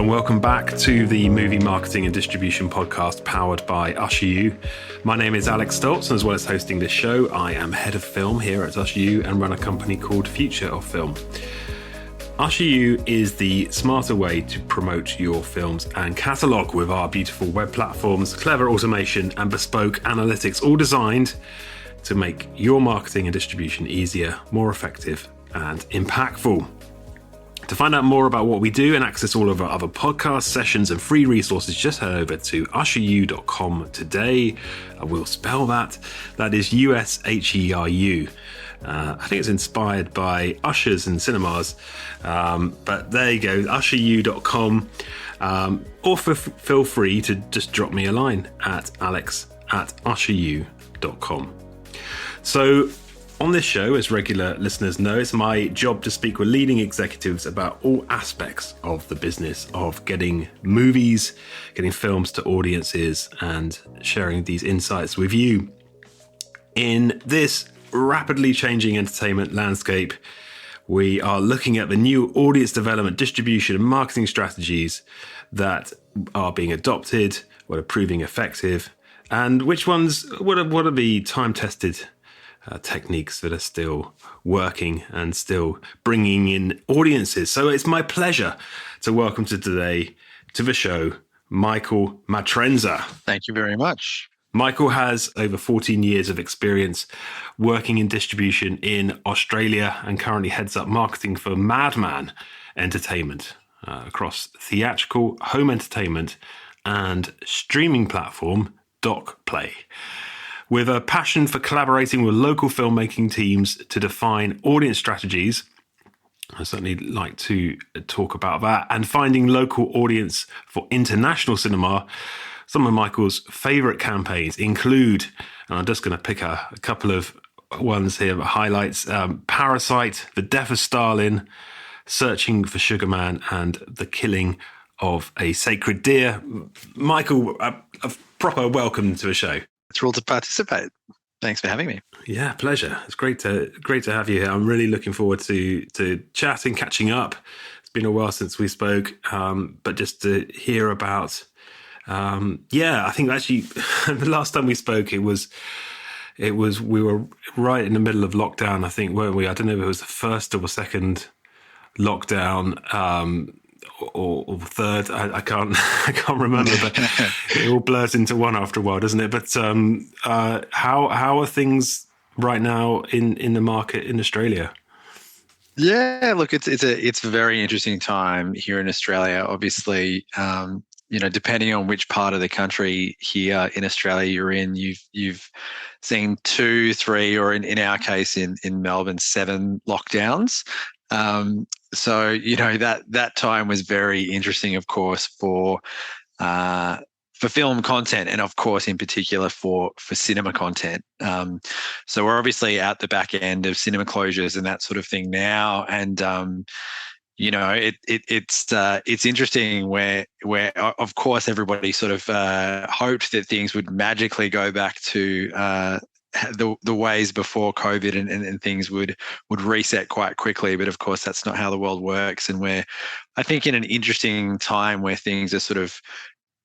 and welcome back to the Movie Marketing and Distribution Podcast powered by Usher U. My name is Alex Stoltz, and as well as hosting this show, I am head of film here at Usher U and run a company called Future of Film. Usher U is the smarter way to promote your films and catalogue with our beautiful web platforms, clever automation and bespoke analytics, all designed to make your marketing and distribution easier, more effective and impactful. To find out more about what we do and access all of our other podcast sessions and free resources, just head over to usheru.com today. I will spell that. That is USHERU. I think it's inspired by ushers and cinemas. But there you go, usheru.com. Or feel free to just drop me a line at alex@usheru.com. So, on this show, as regular listeners know, it's my job to speak with leading executives about all aspects of the business of getting movies, getting films to audiences, and sharing these insights with you. In this rapidly changing entertainment landscape, we are looking at the new audience development, distribution, and marketing strategies that are being adopted, what are proving effective, and which ones, what are the time-tested techniques that are still working and still bringing in audiences. So it's my pleasure to welcome to the show, Michael Matrenza. Thank you very much. Michael has over 14 years of experience working in distribution in Australia and currently heads up marketing for Madman Entertainment across theatrical, home entertainment and streaming platform DocPlay. With a passion for collaborating with local filmmaking teams to define audience strategies, I certainly like to talk about that, and finding local audience for international cinema. Some of Michael's favourite campaigns include, and I'm just going to pick a couple of ones here, highlights, Parasite, The Death of Stalin, Searching for Sugar Man, and The Killing of a Sacred Deer. Michael, a proper welcome to the show. Thrilled to participate. Thanks for having me. Yeah, pleasure. It's great to have you here. I'm really looking forward to chatting, catching up. It's been a while since we spoke, but just to hear about, I think actually the last time we spoke, we were right in the middle of lockdown, I think, weren't we? I don't know if it was the first or second lockdown, or third, I can't remember, but it all blurs into one after a while, doesn't it? But how are things right now in the market in Australia? Yeah, look, it's a very interesting time here in Australia. Obviously, depending on which part of the country here in Australia you're in, you've seen 2, 3, or in our case in Melbourne, 7 lockdowns. So, that time was very interesting, of course, for film content, and of course, in particular for cinema content. So we're obviously at the back end of cinema closures and that sort of thing now. And, it's interesting where of course everybody sort of hoped that things would magically go back to the ways before COVID and things would reset quite quickly. But of course, that's not how the world works. And we're, I think, in an interesting time where things are sort of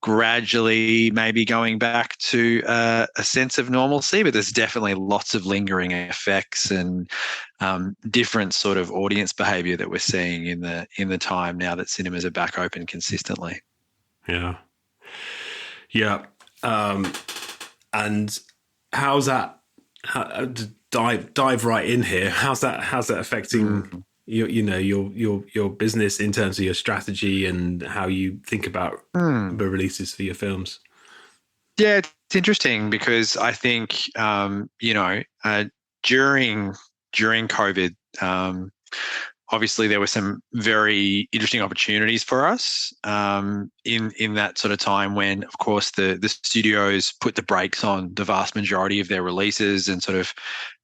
gradually maybe going back to a sense of normalcy, but there's definitely lots of lingering effects and different sort of audience behavior that we're seeing in the time now that cinemas are back open consistently. Yeah. And how's that? Dive right in here. How's that affecting your business in terms of your strategy and how you think about the releases for your films? Yeah, it's interesting because I think during COVID, obviously there were some very interesting opportunities for us in that sort of time when, of course, the studios put the brakes on the vast majority of their releases and sort of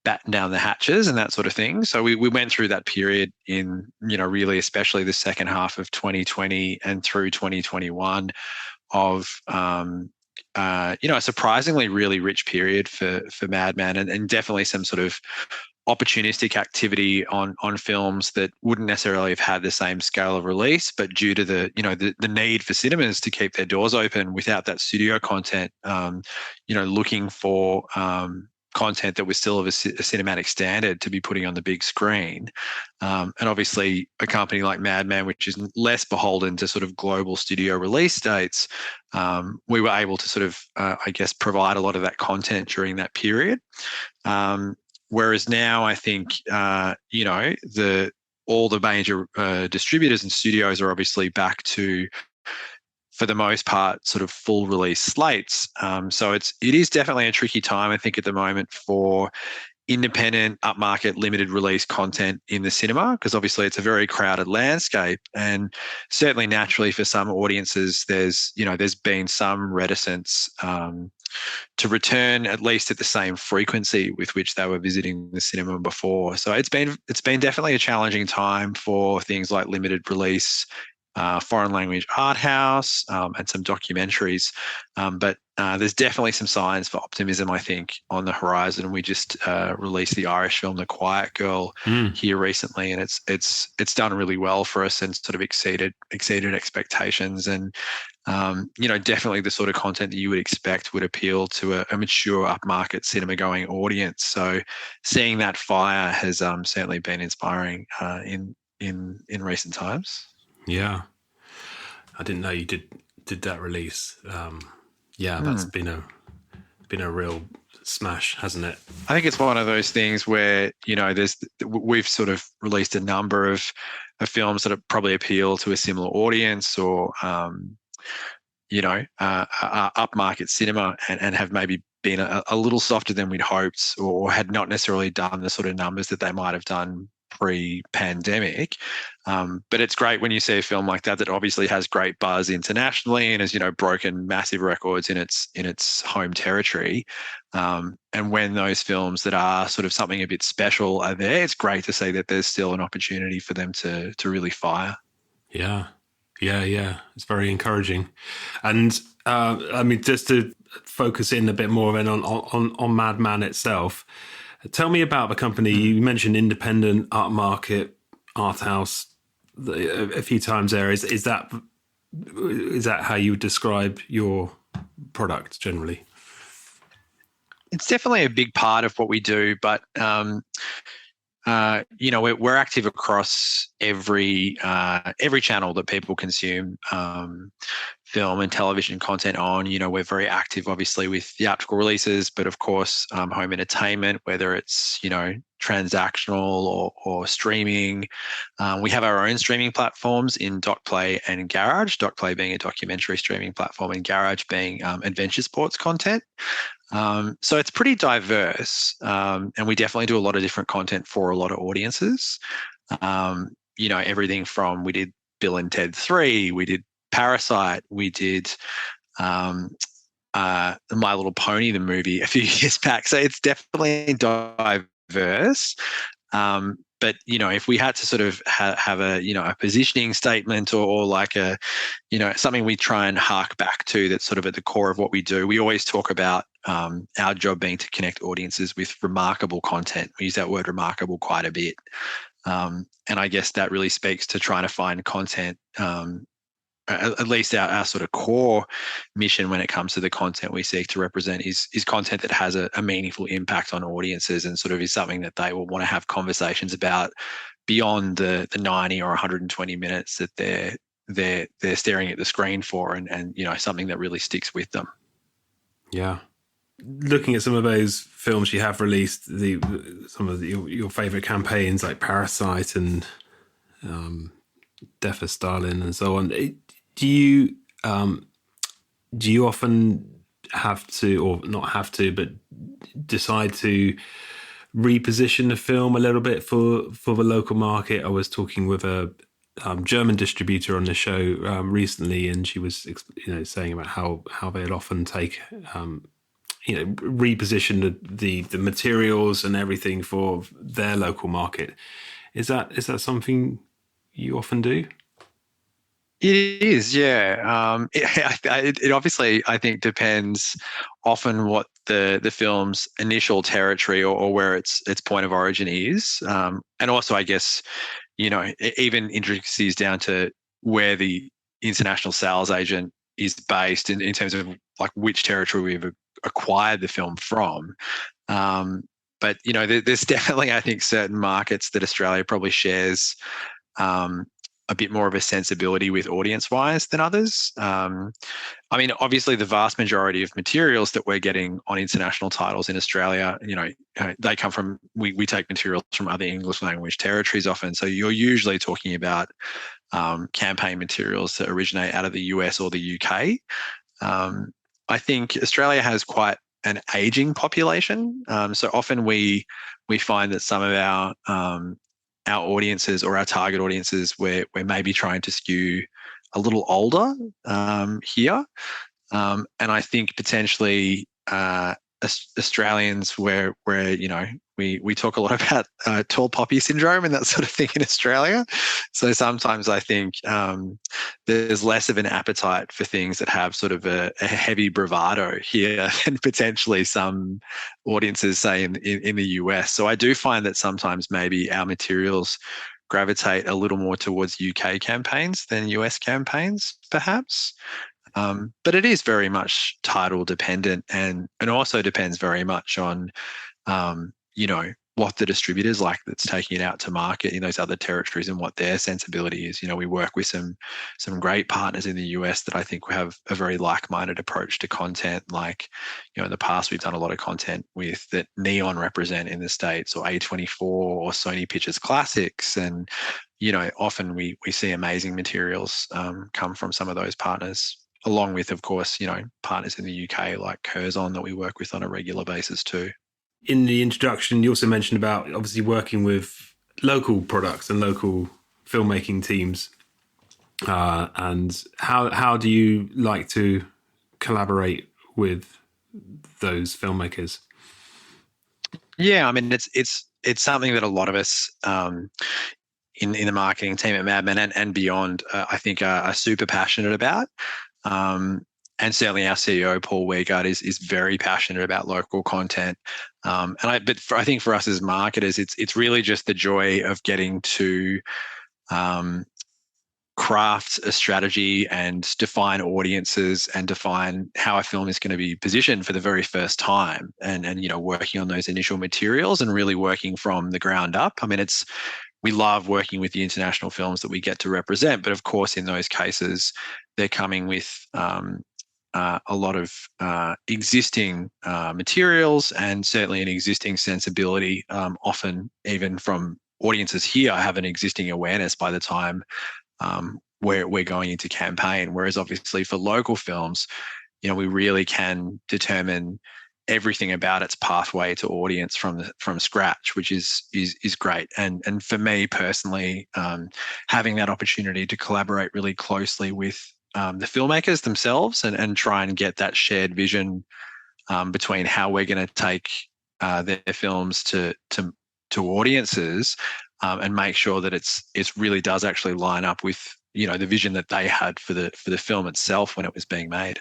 batten down the hatches and that sort of thing. So we went through that period in, really especially the second half of 2020 and through 2021 of a surprisingly really rich period for Madman and definitely some sort of opportunistic activity on films that wouldn't necessarily have had the same scale of release, but due to the need for cinemas to keep their doors open without that studio content, looking for content that was still of a cinematic standard to be putting on the big screen. And obviously a company like Madman, which is less beholden to sort of global studio release dates, we were able to sort of, provide a lot of that content during that period. Whereas now I think, all the major distributors and studios are obviously back to, for the most part, sort of full release slates. So it is definitely a tricky time, I think, at the moment for independent, upmarket, limited release content in the cinema, because obviously it's a very crowded landscape, and certainly naturally for some audiences, there's been some reticence to return at least at the same frequency with which they were visiting the cinema before. So it's been definitely a challenging time for things like limited release, foreign language art house, and some documentaries. But there's definitely some signs for optimism, I think, on the horizon. We just released the Irish film The Quiet Girl here recently, and it's done really well for us and sort of exceeded expectations. And definitely the sort of content that you would expect would appeal to a mature upmarket cinema going audience. So seeing that fire has certainly been inspiring in recent times. Yeah, I didn't know you did that release. That's been a real smash, hasn't it? I think it's one of those things where we've sort of released a number of films that probably appeal to a similar audience, or upmarket cinema, and have maybe been a little softer than we'd hoped, or had not necessarily done the sort of numbers that they might have done pre-pandemic. But it's great when you see a film like that obviously has great buzz internationally and has broken massive records in its home territory. And when those films that are sort of something a bit special are there, it's great to see that there's still an opportunity for them to really fire. Yeah. It's very encouraging. And just to focus in a bit more on Madman itself, tell me about the company. You mentioned independent, art market, art house a few times there. Is that how you would describe your product generally? It's definitely a big part of what we do, but we're active across every channel that people consume film and television content on. We're very active, obviously, with theatrical releases, but of course, home entertainment, whether it's transactional or streaming. We have our own streaming platforms in DocPlay and Garage. DocPlay being a documentary streaming platform, and Garage being adventure sports content. So it's pretty diverse, and we definitely do a lot of different content for a lot of audiences. Everything from, we did Bill and Ted 3, we did Parasite, we did My Little Pony, the movie, a few years back. So it's definitely diverse. But if we had to sort of have a positioning statement, or like something we try and hark back to that's sort of at the core of what we do, we always talk about our job being to connect audiences with remarkable content. We use that word remarkable quite a bit. And I guess that really speaks to trying to find content, at least our sort of core mission when it comes to the content we seek to represent is content that has a meaningful impact on audiences, and sort of is something that they will want to have conversations about beyond the 90 or 120 minutes that they're staring at the screen for, and something that really sticks with them. Yeah. Looking at some of those films you have released, some of your favorite campaigns like Parasite and Death of Stalin and so on, do you often have to, or not have to, but decide to reposition the film a little bit for the local market? I was talking with a German distributor on the show recently, and she was saying about how they'd often take reposition the materials and everything for their local market. Is that something you often do? It is, yeah. It obviously, I think, depends often what the film's initial territory or where its point of origin is, and also I guess even intricacies down to where the international sales agent is based in terms of like which territory we've acquired the film from. But there's definitely, I think, certain markets that Australia probably shares a bit more of a sensibility with audience-wise than others. I mean, obviously, the vast majority of materials that we're getting on international titles in Australia, they come from, we take materials from other English language territories often. So you're usually talking about campaign materials that originate out of the US or the UK. I think Australia has quite an aging population. So often we find that some of our audiences or our target audiences, we're maybe trying to skew a little older here. And I think potentially Australians where we talk a lot about tall poppy syndrome and that sort of thing in Australia. So sometimes I think there's less of an appetite for things that have sort of a heavy bravado here than potentially some audiences say in the US. So I do find that sometimes maybe our materials gravitate a little more towards UK campaigns than US campaigns, perhaps. But it is very much title dependent and also depends very much on, what the distributor's like that's taking it out to market in those other territories and what their sensibility is. We work with some great partners in the US that I think have a very like-minded approach to content. Like, in the past, we've done a lot of content with that Neon represent in the States, or A24 or Sony Pictures Classics. And, often we see amazing materials come from some of those partners, along with, of course, partners in the UK like Curzon that we work with on a regular basis too. In the introduction, you also mentioned about obviously working with local products and local filmmaking teams. And how do you like to collaborate with those filmmakers? Yeah, I mean, it's something that a lot of us in the marketing team at Madman and beyond, I think are super passionate about. And certainly our CEO, Paul Weigart, is very passionate about local content. I think for us as marketers, it's really just the joy of getting to craft a strategy and define audiences and define how a film is going to be positioned for the very first time, and working on those initial materials and really working from the ground up. I mean, we love working with the international films that we get to represent, but of course, in those cases, they're coming with a lot of existing materials and certainly an existing sensibility. Often, even from audiences here, have an existing awareness by the time we're going into campaign. Whereas, obviously, for local films, we really can determine everything about its pathway to audience from scratch, which is great. And for me personally, having that opportunity to collaborate really closely with the filmmakers themselves and try and get that shared vision between how we're going to take their films to audiences, and make sure that it really does actually line up with the vision that they had for the film itself when it was being made.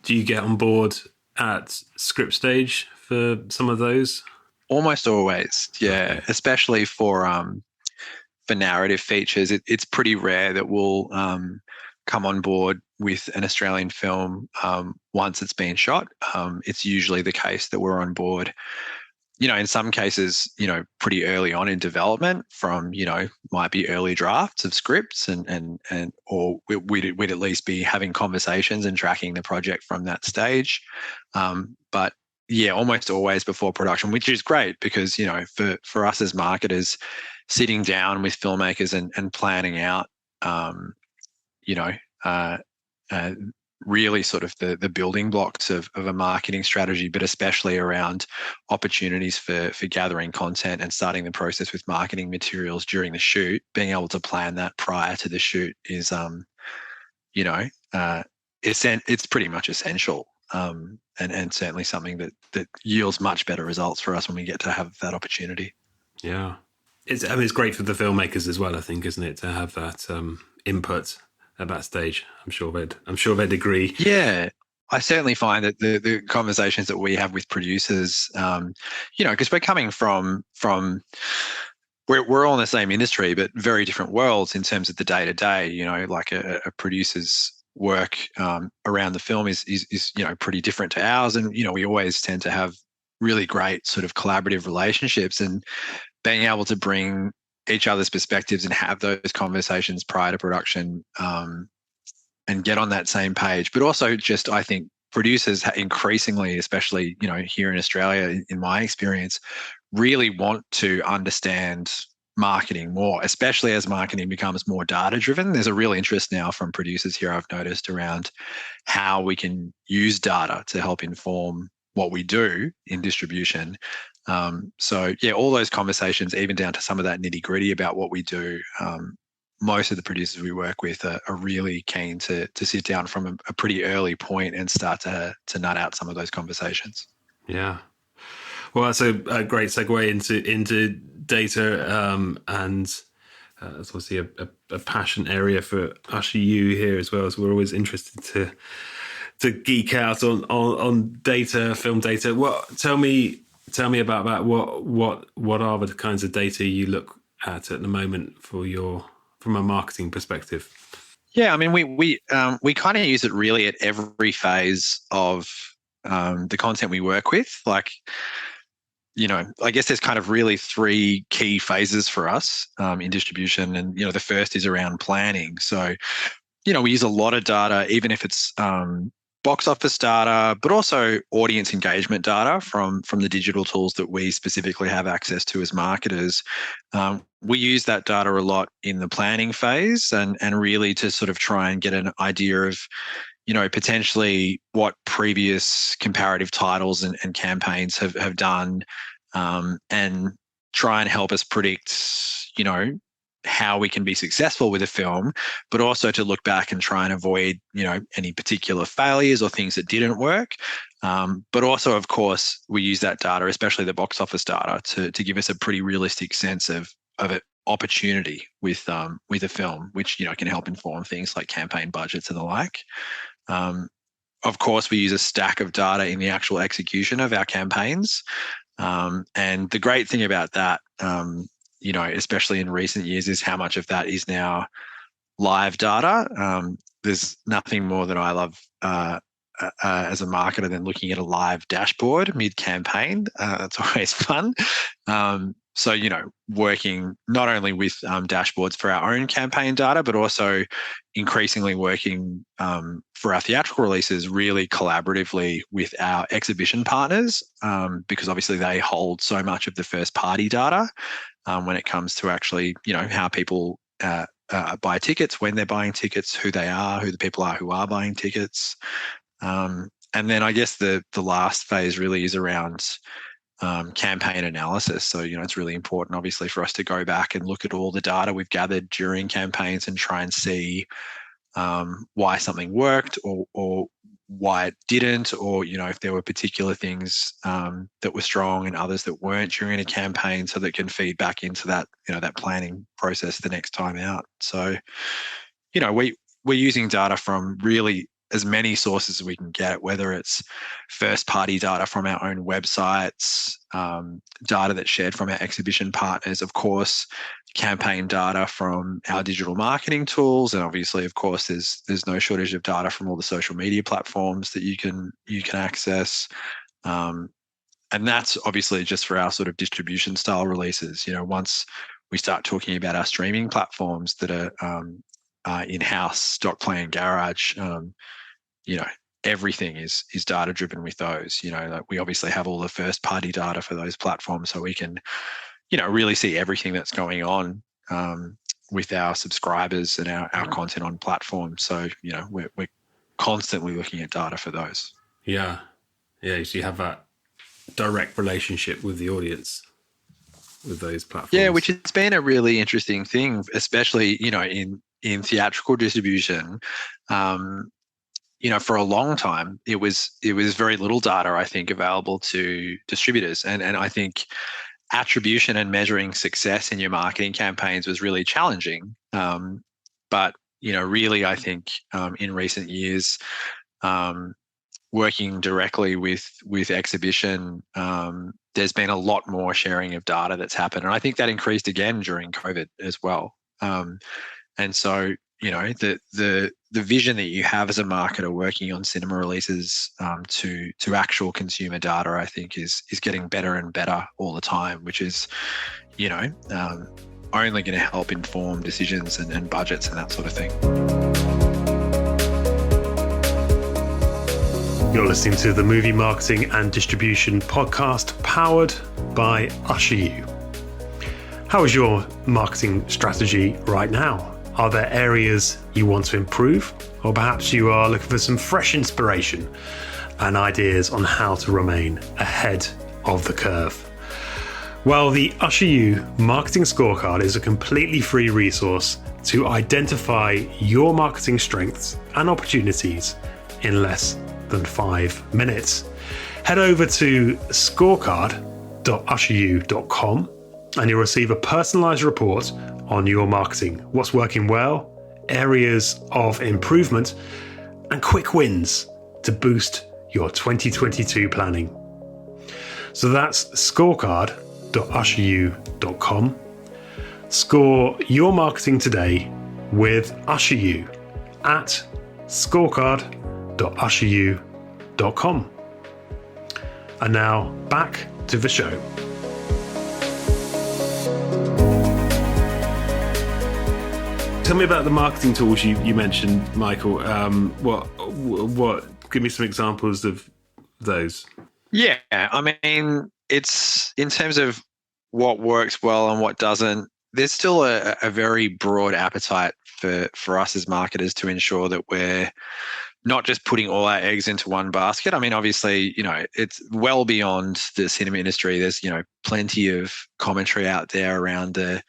Do you get on board at script stage for some of those? Almost always, yeah. Okay. Especially for narrative features, it's pretty rare that we'll come on board with an Australian film once it's been shot. It's usually the case that we're on board, in some cases, pretty early on in development, from, might be early drafts of scripts or we'd at least be having conversations and tracking the project from that stage. But yeah, almost always before production, which is great because, for us as marketers, sitting down with filmmakers and planning out, really sort of the building blocks of a marketing strategy, but especially around opportunities for gathering content and starting the process with marketing materials during the shoot. Being able to plan that prior to the shoot is, it's pretty much essential, and certainly something that yields much better results for us when we get to have that opportunity. Yeah. It's great for the filmmakers as well, I think, isn't it, to have that input at that stage? I'm sure they'd agree. Yeah, I certainly find that the conversations that we have with producers, because we're coming from we're all in the same industry, but very different worlds in terms of the day to day. Like a producer's work around the film is pretty different to ours, and we always tend to have really great sort of collaborative relationships, and being able to bring each other's perspectives and have those conversations prior to production, and get on that same page. But also, just I think producers increasingly, especially here in Australia, in my experience, really want to understand marketing more, especially as marketing becomes more data driven. There's a real interest now from producers here, I've noticed, around how we can use data to help inform what we do in distribution. So yeah, all those conversations, even down to some of that nitty gritty about what we do, most of the producers we work with are really keen to sit down from a pretty early point and start to nut out some of those conversations. Yeah. Well, that's a great segue into data, and it's obviously a passion area for you here as well. As we're always interested to geek out on data, film data. Tell me about that. What are the kinds of data you look at the moment from a marketing perspective? Yeah, I mean, we kind of use it really at every phase of the content we work with. Like, I guess there's kind of really three key phases for us in distribution. And, the first is around planning. So, we use a lot of data, even if it's box office data, but also audience engagement data from the digital tools that we specifically have access to as marketers. We use that data a lot in the planning phase, and really to sort of try and get an idea of potentially what previous comparative titles and campaigns have done, and try and help us predict, how we can be successful with a film, but also to look back and try and avoid, any particular failures or things that didn't work. But also, of course, we use that data, especially the box office data, to give us a pretty realistic sense of an opportunity with a film, which, can help inform things like campaign budgets and the like. Of course, we use a stack of data in the actual execution of our campaigns. And the great thing about that, especially in recent years, is how much of that is now live data. There's nothing more that I love as a marketer than looking at a live dashboard mid-campaign. It's always fun. So, working not only with dashboards for our own campaign data, but also increasingly working for our theatrical releases really collaboratively with our exhibition partners, because obviously they hold so much of the first-party data when it comes to actually, how people buy tickets, when they're buying tickets, who they are, who the people are who are buying tickets. And then I guess the last phase really is around campaign analysis. So, it's really important, obviously, for us to go back and look at all the data we've gathered during campaigns and try and see why something worked or why it didn't, or, if there were particular things that were strong and others that weren't during a campaign, so that can feed back into that, that planning process the next time out. So, we're using data from really as many sources as we can get, whether it's first-party data from our own websites, data that's shared from our exhibition partners, of course, campaign data from our digital marketing tools, and obviously, of course, there's no shortage of data from all the social media platforms that you can access. And that's obviously just for our sort of distribution style releases. Once we start talking about our streaming platforms that are in-house, DocPlay and Garage, everything is data driven with those. Like we obviously have all the first party data for those platforms, so we can, really see everything that's going on with our subscribers and our content on platforms. So, we're constantly looking at data for those. Yeah. So you have that direct relationship with the audience with those platforms. Yeah, which has been a really interesting thing, especially, in theatrical distribution. For a long time, it was very little data, I think, available to distributors. And I think attribution and measuring success in your marketing campaigns was really challenging. But, really, I think in recent years, working directly with exhibition, there's been a lot more sharing of data that's happened, and I think that increased again during COVID as well. And so, the vision that you have as a marketer working on cinema releases to actual consumer data, I think is getting better and better all the time, which is, only going to help inform decisions and budgets and that sort of thing. You're listening to the Movie Marketing and Distribution podcast powered by UsherU. How is your marketing strategy right now? Are there areas you want to improve? Or perhaps you are looking for some fresh inspiration and ideas on how to remain ahead of the curve? Well, the UsherU Marketing Scorecard is a completely free resource to identify your marketing strengths and opportunities in less than 5 minutes. Head over to scorecard.usheru.com and you'll receive a personalized report on your marketing, what's working well, areas of improvement, and quick wins to boost your 2022 planning. So that's scorecard.usheru.com. Score your marketing today with UsherU at scorecard.usheru.com. And now back to the show. Tell me about the marketing tools you mentioned, Michael. What? Give me some examples of those. Yeah, I mean, it's in terms of what works well and what doesn't. There's still a very broad appetite for us as marketers to ensure that we're not just putting all our eggs into one basket. I mean, obviously, it's well beyond the cinema industry. There's, plenty of commentary out there around the,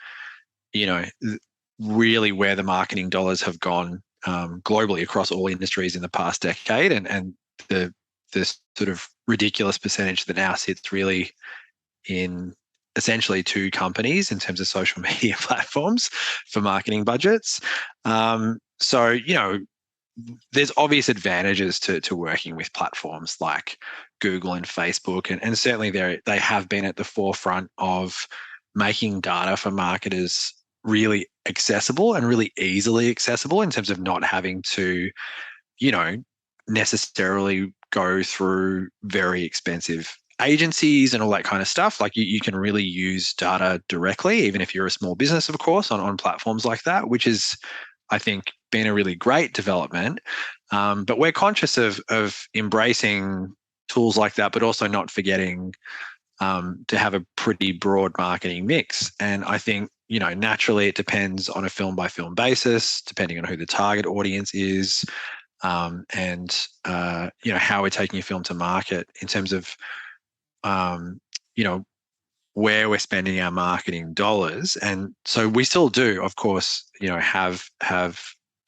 really where the marketing dollars have gone globally across all industries in the past decade, and the sort of ridiculous percentage that now sits really in essentially 2 companies in terms of social media platforms for marketing budgets. So, there's obvious advantages to working with platforms like Google and Facebook, and certainly they have been at the forefront of making data for marketers really accessible and really easily accessible in terms of not having to, necessarily go through very expensive agencies and all that kind of stuff. Like you can really use data directly, even if you're a small business, of course, on platforms like that, which is, I think, been a really great development. But we're conscious of embracing tools like that, but also not forgetting to have a pretty broad marketing mix. And I think, naturally it depends on a film by film basis, depending on who the target audience is, and how we're taking a film to market in terms of, where we're spending our marketing dollars. And so we still do, of course, have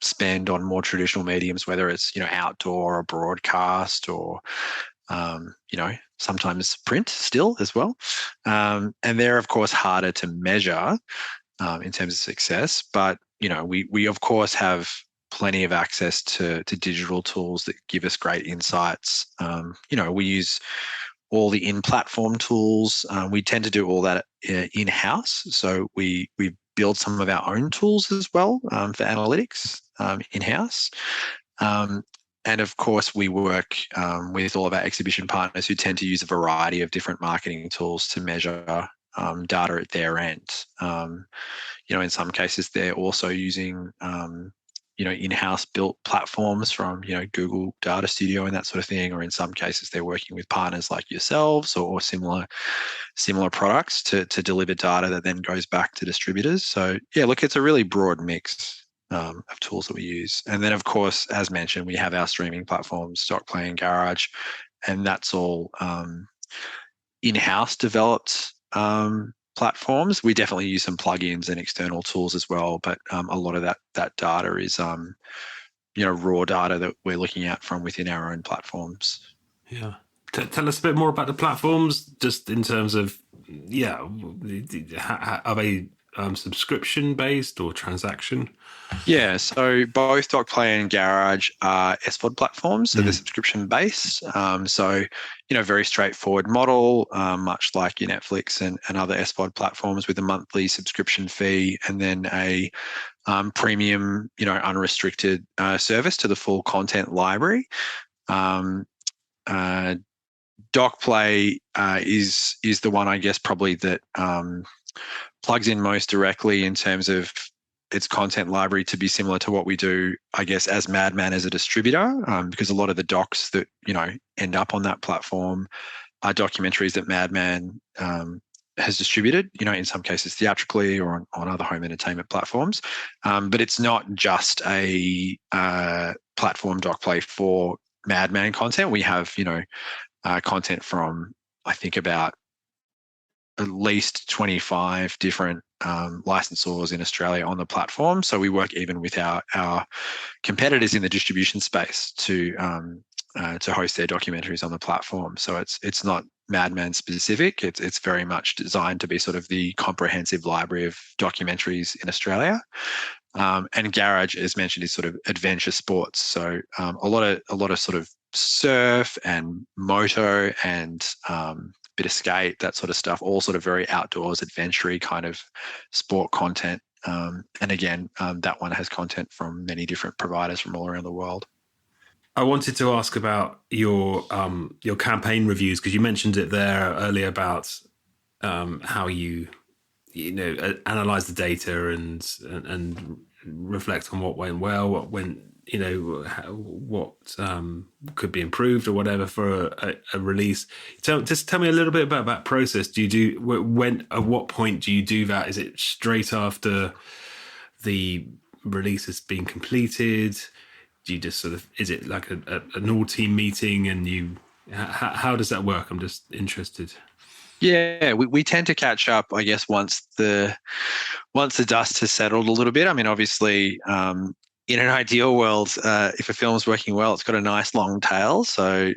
spend on more traditional mediums, whether it's, outdoor or broadcast or, sometimes print still as well. And they're, of course, harder to measure in terms of success. But, we of course have plenty of access to digital tools that give us great insights. We use all the in-platform tools. We tend to do all that in-house. So we build some of our own tools as well for analytics in-house. And of course, we work with all of our exhibition partners who tend to use a variety of different marketing tools to measure data at their end. In some cases, they're also using in-house built platforms from Google Data Studio and that sort of thing, or in some cases they're working with partners like yourselves or similar products to deliver data that then goes back to distributors. So yeah, look, it's a really broad mix of tools that we use. And then, of course, as mentioned, we have our streaming platforms, DocPlay and Garage, and that's all in-house developed platforms. We definitely use some plugins and external tools as well, but a lot of that data is raw data that we're looking at from within our own platforms. Yeah. Tell us a bit more about the platforms, just in terms of, are they subscription based or transaction? Yeah, so both DocPlay and Garage are SVOD platforms, so they're subscription based. Very straightforward model, much like your Netflix and other SVOD platforms, with a monthly subscription fee and then a premium, unrestricted service to the full content library. DocPlay is the one, I guess, probably that plugs in most directly in terms of its content library to be similar to what we do, I guess, as Madman as a distributor, because a lot of the docs that end up on that platform are documentaries that Madman has distributed, in some cases theatrically or on other home entertainment platforms. But it's not just a platform, DocPlay, for Madman content. We have, content from, I think, about at least 25 different licensors in Australia on the platform. So we work even with our competitors in the distribution space to host their documentaries on the platform. So it's not Madman specific. It's very much designed to be sort of the comprehensive library of documentaries in Australia. And Garage, as mentioned, is sort of adventure sports. So a lot of sort of surf and moto and bit of skate, that sort of stuff, all sort of very outdoors, adventure-y kind of sport content. And again, that one has content from many different providers from all around the world. I wanted to ask about your campaign reviews, because you mentioned it there earlier about how you analyze the data and reflect on what went well, what went, what could be improved or whatever for a release. Just tell me a little bit about that process. At what point do you do that? Is it straight after the release has been completed? Do you just sort of, is it like an all team meeting, and how does that work? I'm just interested. Yeah, we tend to catch up, I guess, once the dust has settled a little bit. I mean, obviously, in an ideal world, if a film's working well, it's got a nice long tail. So,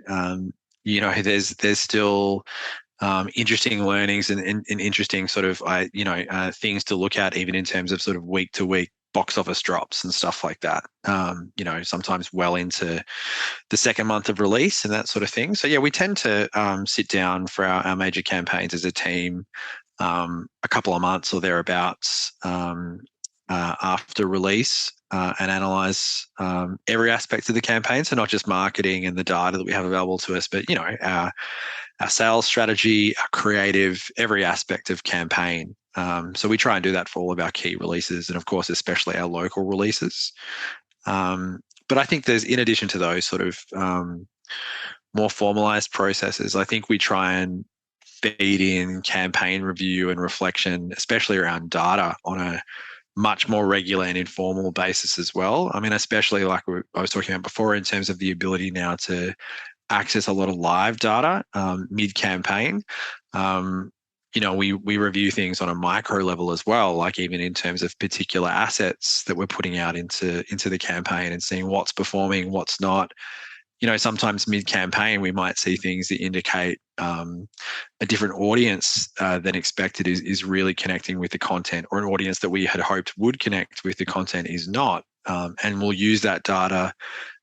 there's still interesting learnings and interesting sort of, things to look at, even in terms of sort of week to week box office drops and stuff like that. Sometimes well into the second month of release and that sort of thing. So yeah, we tend to sit down for our major campaigns as a team a couple of months or thereabouts after release and analyze every aspect of the campaign. So not just marketing and the data that we have available to us, but our sales strategy, our creative, every aspect of campaign. So we try and do that for all of our key releases, and of course, especially our local releases. But I think there's, in addition to those sort of more formalized processes, I think we try and feed in campaign review and reflection, especially around data, on a much more regular and informal basis as well. I mean, especially like I was talking about before, in terms of the ability now to access a lot of live data mid-campaign. We review things on a micro level as well, like even in terms of particular assets that we're putting out into the campaign and seeing what's performing, what's not. Sometimes mid-campaign we might see things that indicate a different audience than expected is really connecting with the content, or an audience that we had hoped would connect with the content is not. And we'll use that data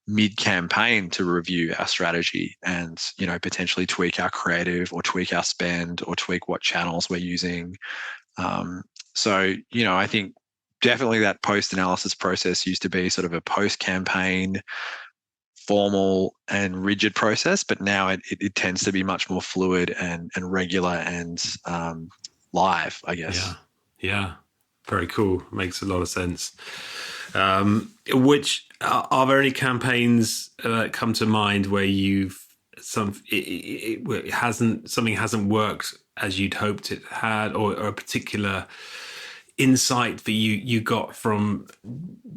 mid-campaign to review our strategy and, potentially tweak our creative or tweak our spend or tweak what channels we're using. I think definitely that post-analysis process used to be sort of a post-campaign formal and rigid process, but now it tends to be much more fluid and regular and live, I guess. Yeah. Very cool. Makes a lot of sense. Which are there any campaigns that come to mind where something hasn't worked as you'd hoped it had, or a particular insight that you got from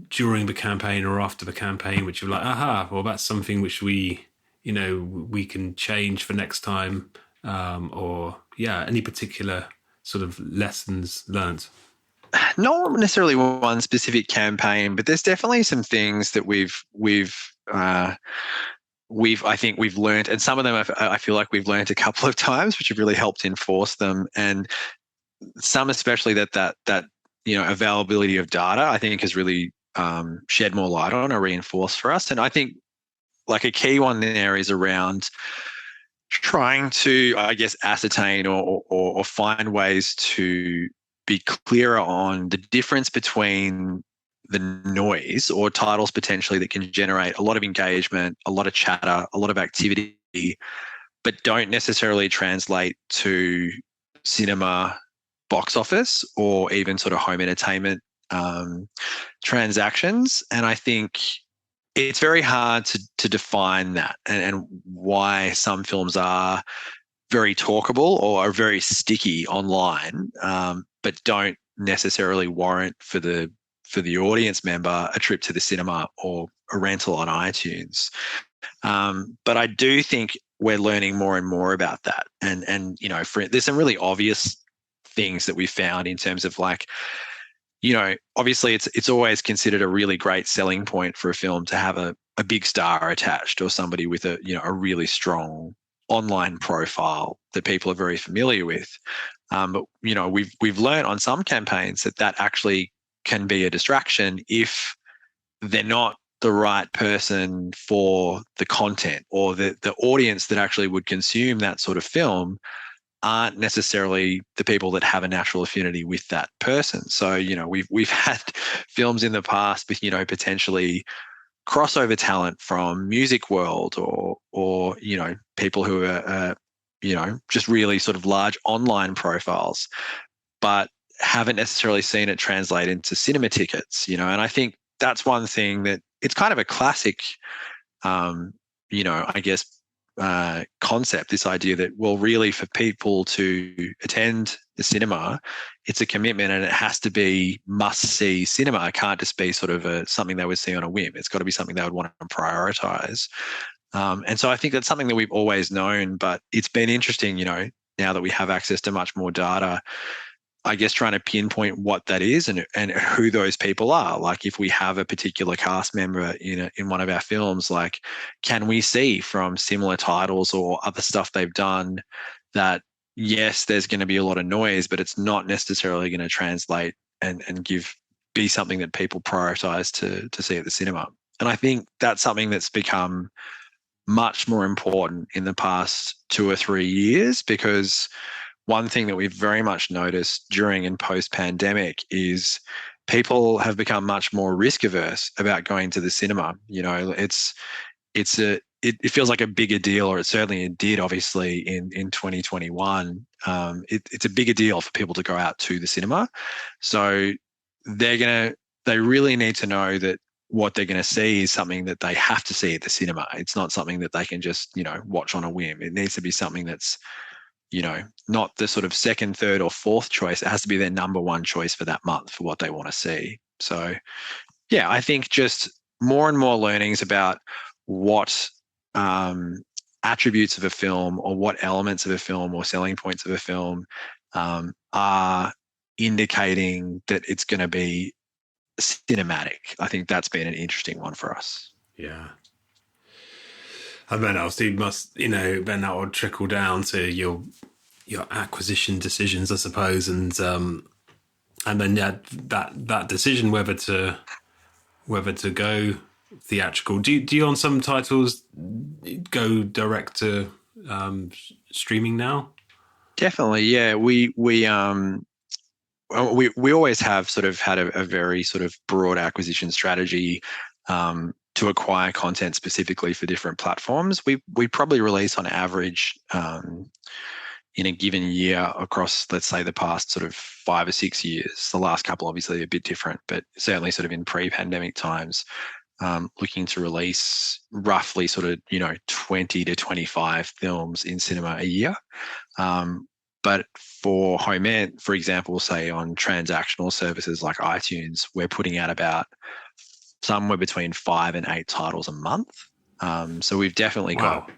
during the campaign or after the campaign, which you're like, well, that's something which we can change for next time, or any particular sort of lessons learned? Not necessarily one specific campaign, but there's definitely some things that I think we've learned, and some of them I feel like we've learned a couple of times, which have really helped enforce them, and some especially that availability of data, I think has really shed more light on or reinforced for us. And I think like a key one there is around trying to, I guess, ascertain or find ways to be clearer on the difference between the noise or titles potentially that can generate a lot of engagement, a lot of chatter, a lot of activity, but don't necessarily translate to cinema box office or even sort of home entertainment transactions. And I think it's very hard to define that and why some films are very talkable or are very sticky online, but don't necessarily warrant for the audience member a trip to the cinema or a rental on iTunes. But I do think we're learning more and more about that. And there's some really obvious things that we found in terms of like, obviously it's always considered a really great selling point for a film to have a big star attached or somebody with a really strong online profile that people are very familiar with. But we've learned on some campaigns that actually can be a distraction if they're not the right person for the content, or the audience that actually would consume that sort of film aren't necessarily the people that have a natural affinity with that person. So, we've had films in the past with, potentially crossover talent from music world or people who are, just really sort of large online profiles, but haven't necessarily seen it translate into cinema tickets, and I think that's one thing that it's kind of a classic, I guess, concept, this idea that, well, really for people to attend the cinema, it's a commitment and it has to be must-see cinema. It can't just be sort of something they would see on a whim. It's got to be something they would want to prioritize. And so I think that's something that we've always known, but it's been interesting, now that we have access to much more data, I guess trying to pinpoint what that is and who those people are. Like if we have a particular cast member in one of our films, like can we see from similar titles or other stuff they've done that, yes, there's going to be a lot of noise, but it's not necessarily going to translate and be something that people prioritize to see at the cinema. And I think that's something that's become much more important in the past 2 or 3 years, because one thing that we've very much noticed during and post-pandemic is people have become much more risk averse about going to the cinema. It feels like a bigger deal, or it certainly did, obviously, in 2021. It's a bigger deal for people to go out to the cinema. So they really need to know that what they're going to see is something that they have to see at the cinema. It's not something that they can just, watch on a whim. It needs to be something that's, not the sort of second, third, or fourth choice. It has to be their number one choice for that month for what they want to see. So, yeah, I think just more and more learnings about what attributes of a film or what elements of a film or selling points of a film are indicating that it's going to be cinematic. I think that's been an interesting one for us. Yeah. And then obviously then that will trickle down to your acquisition decisions, I suppose, and then that decision whether to go theatrical. Do you on some titles go direct to streaming now? Definitely, yeah. We always have sort of had a very sort of broad acquisition strategy to acquire content specifically for different platforms. We probably release on average in a given year across, let's say, the past sort of 5 or 6 years. The last couple obviously a bit different, but certainly sort of in pre-pandemic times, looking to release roughly sort of 20 to 25 films in cinema a year. But for home ed, for example, say on transactional services like iTunes, we're putting out about somewhere between 5 and 8 titles a month. So we've definitely got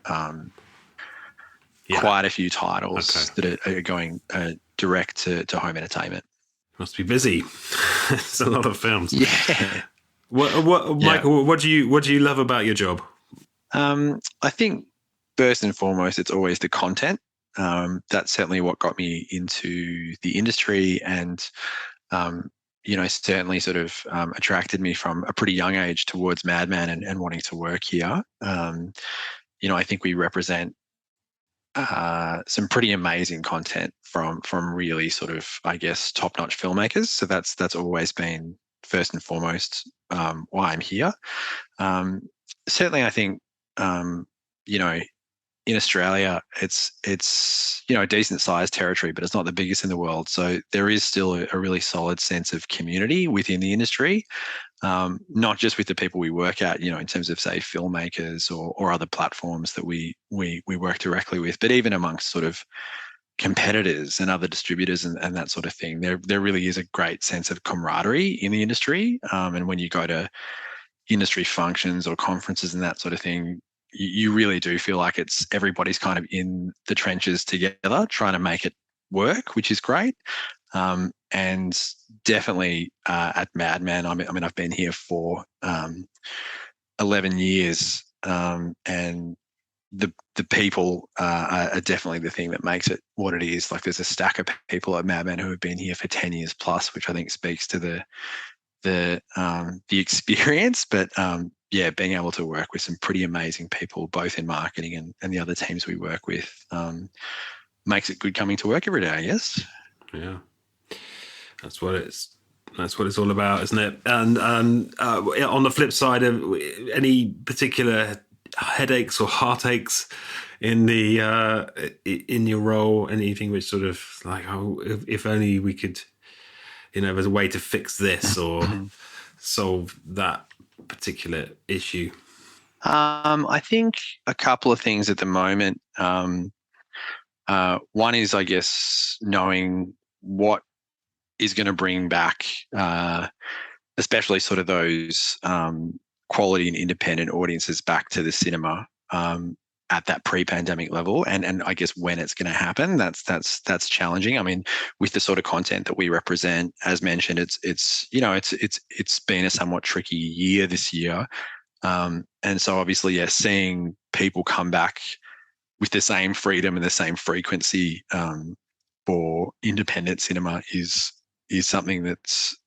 quite a few titles that are going direct to home entertainment. Must be busy. It's a lot of films. Yeah. Michael, what do you love about your job? I think first and foremost, it's always the content. That's certainly what got me into the industry, and certainly sort of attracted me from a pretty young age towards Madman and wanting to work here. I think we represent some pretty amazing content from really sort of, I guess, top-notch filmmakers. So that's always been first and foremost why I'm here. Certainly, I think in Australia, it's a decent sized territory, but it's not the biggest in the world. So there is still a really solid sense of community within the industry, not just with the people we work at, in terms of, say, filmmakers or other platforms that we work directly with, but even amongst sort of competitors and other distributors and that sort of thing. There really is a great sense of camaraderie in the industry. And when you go to industry functions or conferences and that sort of thing, you really do feel like it's everybody's kind of in the trenches together trying to make it work, which is great. And definitely at Madman, I mean, I've been here for 11 years, and the people are definitely the thing that makes it what it is. Like, there's a stack of people at Madman who have been here for 10 years plus, which I think speaks to the experience. But being able to work with some pretty amazing people, both in marketing and the other teams we work with, makes it good coming to work every day, I guess. Yeah, that's what it's all about, isn't it? And on the flip side, of any particular headaches or heartaches in your role, anything which sort of like, oh, if only we could, there's a way to fix this or solve that particular issue? I think a couple of things at the moment. One is, I guess, knowing what is going to bring back, especially sort of those quality and independent audiences back to the cinema at that pre-pandemic level, and I guess when it's going to happen, that's challenging. I mean, with the sort of content that we represent, as mentioned, it's been a somewhat tricky year this year, and so obviously, seeing people come back with the same freedom and the same frequency for independent cinema is something that's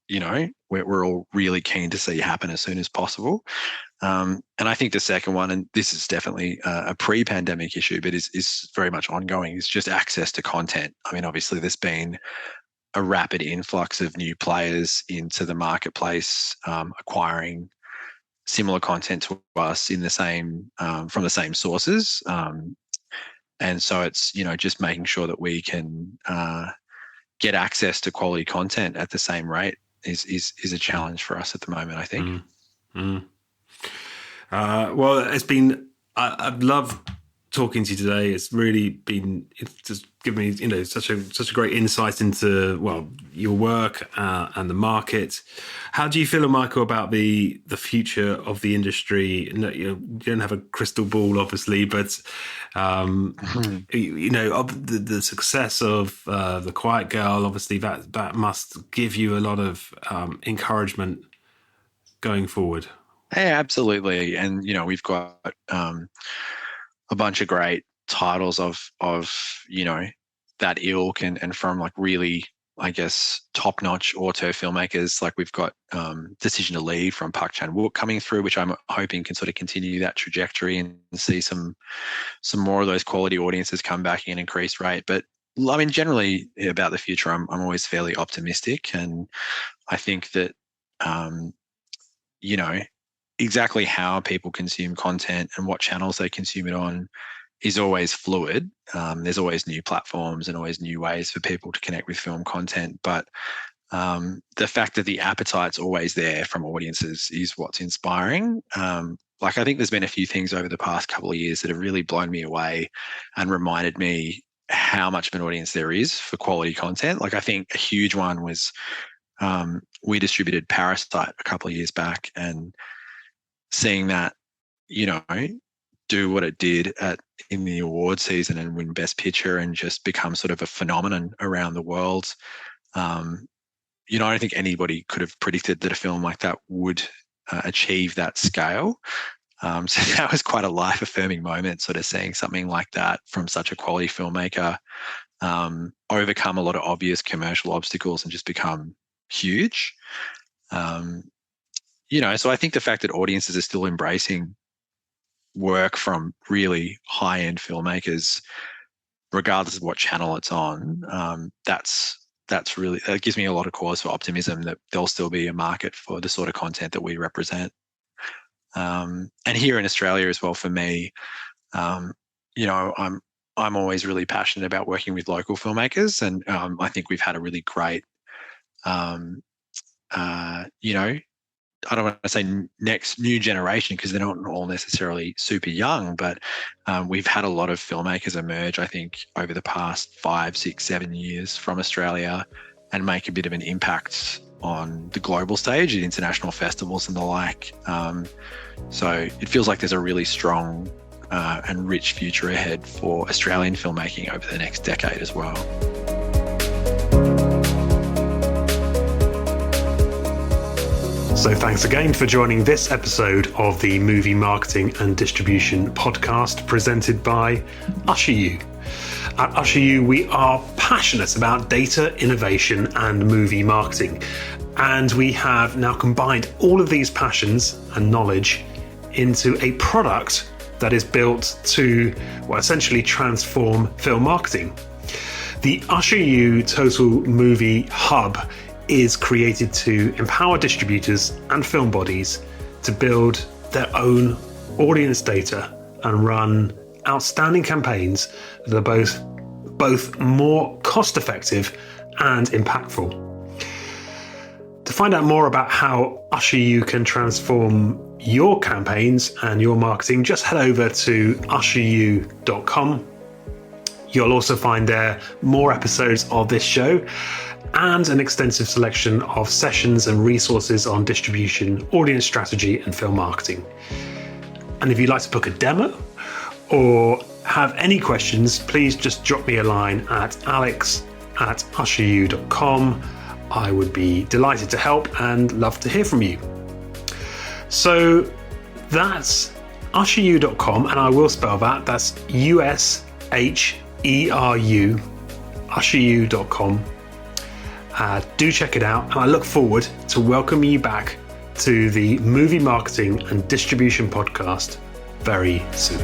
we're all really keen to see happen as soon as possible. And I think the second one, and this is definitely a pre-pandemic issue, but is very much ongoing, is just access to content. I mean, obviously there's been a rapid influx of new players into the marketplace, acquiring similar content to us in the same from the same sources. And so it's, just making sure that we can get access to quality content at the same rate is a challenge for us at the moment, I think. Well, it's been, I've loved talking to you today. It's just given me, such a great insight into, well, your work and the market. How do you feel, Michael, about the future of the industry? No, you don't have a crystal ball, obviously, but of the success of The Quiet Girl, obviously that must give you a lot of encouragement going forward. Yeah, absolutely. And, we've got a bunch of great titles of that ilk and from like really, I guess, top-notch auteur filmmakers. Like we've got Decision to Leave from Park Chan-wook coming through, which I'm hoping can sort of continue that trajectory and see some more of those quality audiences come back in increased rate. But I mean, generally about the future, I'm always fairly optimistic, and I think that exactly how people consume content and what channels they consume it on is always fluid. There's always new platforms and always new ways for people to connect with film content. But the fact that the appetite's always there from audiences is what's inspiring. I think there's been a few things over the past couple of years that have really blown me away and reminded me how much of an audience there is for quality content. Like I think a huge one was we distributed Parasite a couple of years back, and seeing that, do what it did in the award season and win Best Picture and just become sort of a phenomenon around the world. I don't think anybody could have predicted that a film like that would achieve that scale. So that was quite a life-affirming moment, sort of seeing something like that from such a quality filmmaker overcome a lot of obvious commercial obstacles and just become huge. So I think the fact that audiences are still embracing work from really high-end filmmakers, regardless of what channel it's on, that gives me a lot of cause for optimism that there'll still be a market for the sort of content that we represent. And here in Australia as well, for me, I'm always really passionate about working with local filmmakers, and I think we've had a really great, I don't want to say next new generation because they're not all necessarily super young, but we've had a lot of filmmakers emerge, I think, over the past 5, 6, 7 years from Australia and make a bit of an impact on the global stage at international festivals and the like. So it feels like there's a really strong and rich future ahead for Australian filmmaking over the next decade as well. So thanks again for joining this episode of the Movie Marketing and Distribution podcast presented by UsherU. At UsherU, we are passionate about data, innovation and movie marketing. And we have now combined all of these passions and knowledge into a product that is built to, essentially transform film marketing. The UsherU Total Movie Hub is created to empower distributors and film bodies to build their own audience data and run outstanding campaigns that are both more cost-effective and impactful. To find out more about how UsherU can transform your campaigns and your marketing, just head over to usheru.com. You'll also find there more episodes of this show and an extensive selection of sessions and resources on distribution, audience strategy, and film marketing. And if you'd like to book a demo or have any questions, please just drop me a line at alex@usheru.com. I would be delighted to help and love to hear from you. So that's usheru.com, and I will spell that. That's USHERU, usheru.com. Do check it out, and I look forward to welcoming you back to the Movie Marketing and Distribution podcast very soon.